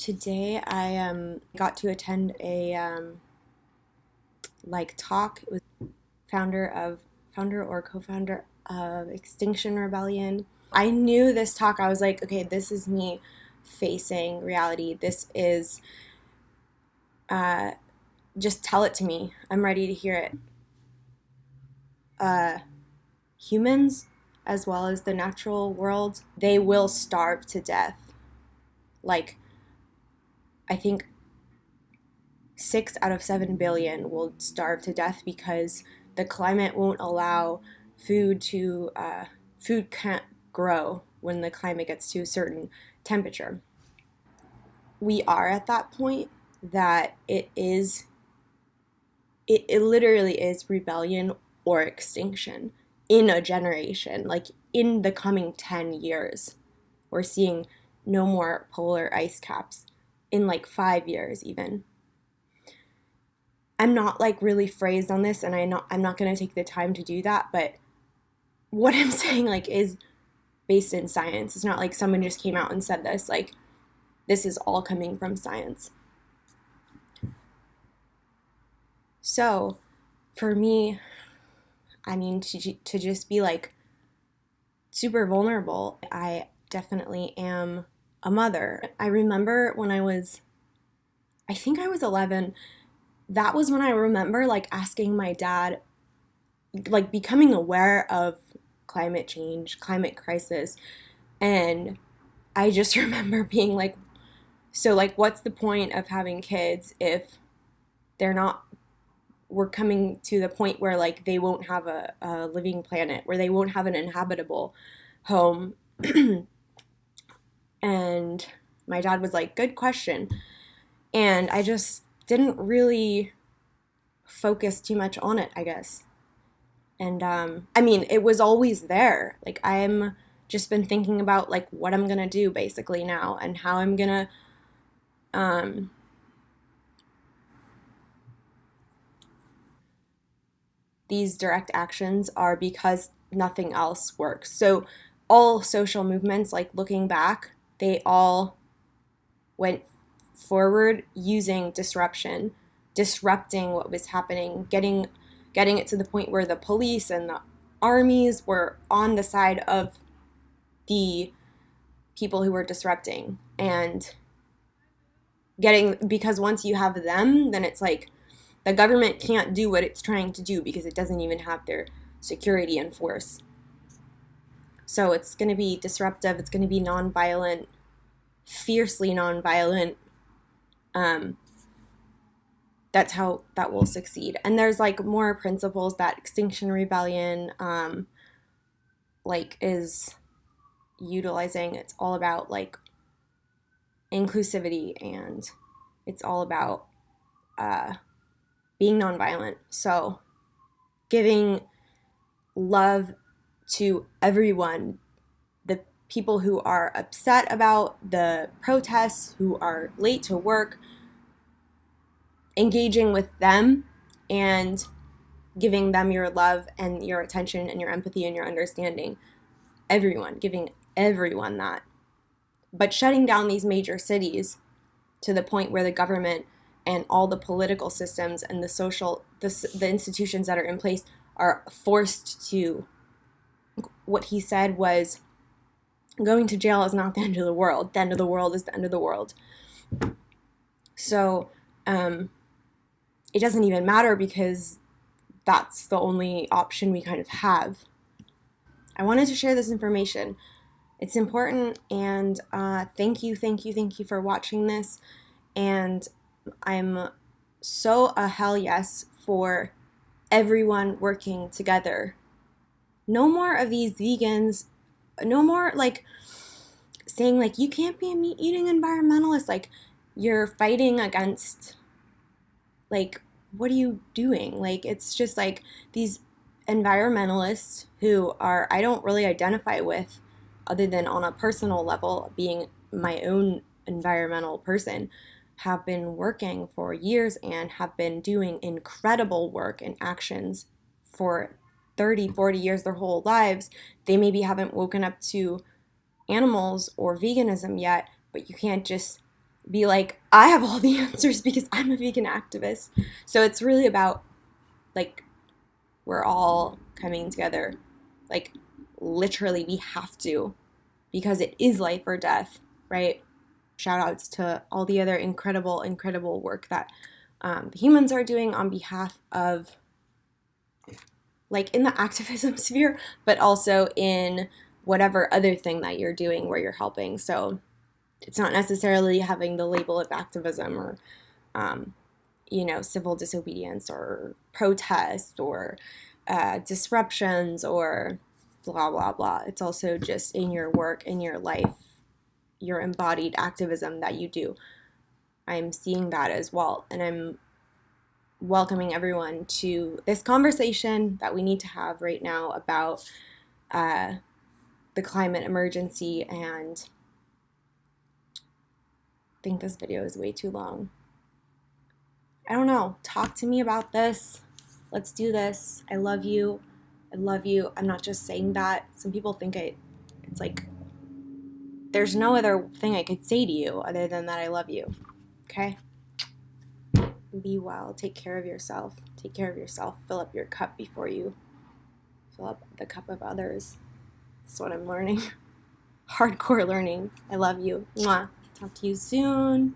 Today I got to attend a talk with founder or co-founder of Extinction Rebellion. I knew this talk. I was like, okay, this is me facing reality. This is just tell it to me. I'm ready to hear it. Humans, as well as the natural world, they will starve to death. Like, I think 6 out of 7 billion will starve to death because the climate won't allow food can't grow when the climate gets to a certain temperature. We are at that point that it literally is rebellion or extinction in a generation. Like, in the coming 10 years, we're seeing no more polar ice caps. In like 5 years even. I'm not like really phrased on this, and I'm not going to take the time to do that, but what I'm saying like is based in science. It's not like someone just came out and said this. Like, this is all coming from science. So for me, I mean, to just be like super vulnerable, I definitely am a mother. I remember when I think I was 11, that was when I remember like asking my dad, like becoming aware of climate change, climate crisis. And I just remember being like, so like, what's the point of having kids if they're not, we're coming to the point where like they won't have a living planet, where they won't have an inhabitable home. And my dad was like, good question. And I just didn't really focus too much on it, I guess. And I mean, it was always there. Like, I'm just been thinking about like what I'm gonna do basically now, and how I'm gonna these direct actions are because nothing else works. So all social movements, like looking back, they all went forward using disrupting what was happening, getting it to the point where the police and the armies were on the side of the people who were disrupting, and because once you have them, then it's like the government can't do what it's trying to do because it doesn't even have their security in force. So it's going to be disruptive, it's going to be nonviolent, fiercely nonviolent. That's how that will succeed. And there's like more principles that Extinction Rebellion like is utilizing. It's all about like inclusivity, and it's all about being nonviolent. So giving love to everyone, the people who are upset about the protests, who are late to work, engaging with them and giving them your love and your attention and your empathy and your understanding. Everyone, giving everyone that. But shutting down these major cities to the point where the government and all the political systems and the institutions that are in place are forced to, what he said was, going to jail is not the end of the world. The end of the world is the end of the world. So it doesn't even matter because that's the only option we kind of have. I wanted to share this information. It's important, and thank you for watching this. And I'm so a hell yes for everyone working together. No more of these vegans, no more like saying like, you can't be a meat eating environmentalist. Like, you're fighting against, like, what are you doing? Like, it's just like these environmentalists who are, I don't really identify with, other than on a personal level, being my own environmental person, have been working for years and have been doing incredible work and actions for 30, 40 years, their whole lives. They maybe haven't woken up to animals or veganism yet, but you can't just be like, I have all the answers because I'm a vegan activist. So it's really about, like, we're all coming together. Like, literally, we have to, because it is life or death, right? Shout outs to all the other incredible, incredible work that the humans are doing on behalf of, like, in the activism sphere, but also in whatever other thing that you're doing where you're helping. So it's not necessarily having the label of activism or, um, civil disobedience or protest or disruptions or blah, blah, blah. It's also just in your work, in your life, your embodied activism that you do. I'm seeing that as well. And I'm welcoming everyone to this conversation that we need to have right now about the climate emergency. And I think this video is way too long. I don't know. Talk to me about this. Let's do this. I love you. I love you. I'm not just saying that. Some people think it's like there's no other thing I could say to you other than that I love you. Okay? Be well. Take care of yourself. Take care of yourself. Fill up your cup before you fill up the cup of others. That's what I'm learning. Hardcore learning. I love you. Mwah. Talk to you soon.